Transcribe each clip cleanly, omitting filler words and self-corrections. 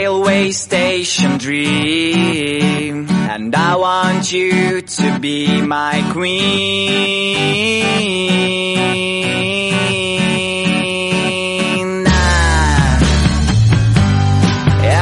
railway station dream, and I want you to be my queen.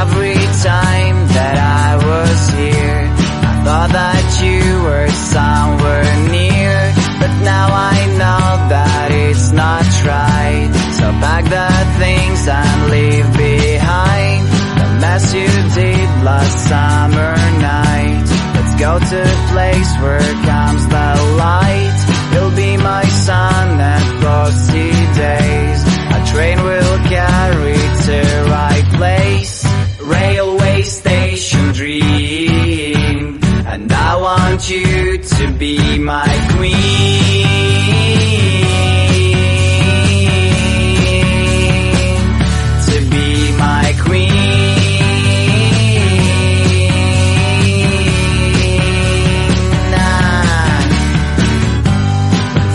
Every time that I was here, I thought that you were somewhere near, but now I know that it's not right. So pack the things and leave behind the mess you did last summer night. Let's go to a place where comes the light. You'll be my sun and frosty days. A train will carry to right place. Railway station dream, and I want you to be my queen. To be my queen.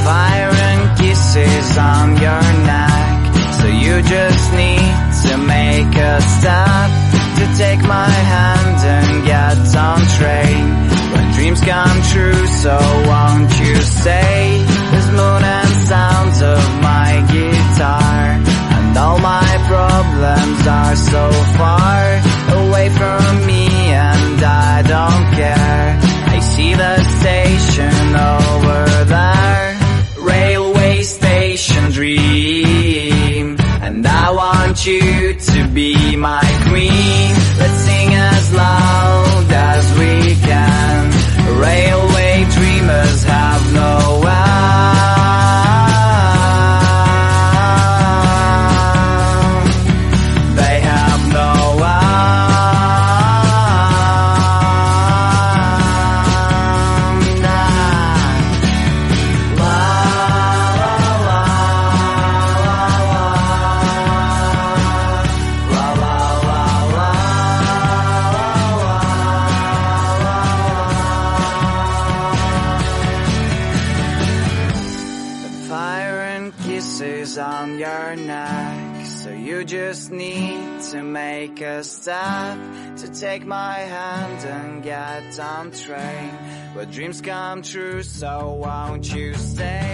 Fire and kisses on your neck, so you just need to make a step, to take my hand and get on train. When dreams come true, so won't you stay? The moon and sounds of my guitar, and all my problems are so far away from me, and I don't care. I see the station over there. Railway station dream, and I want you to be my queen. Let's sing as loud as we can. Railway dreamers have no end. They have no end. La la la la la la la. Fire and kisses on your neck, so you just need to make a step, to take my hand and get on train. Where dreams come true, so won't you stay?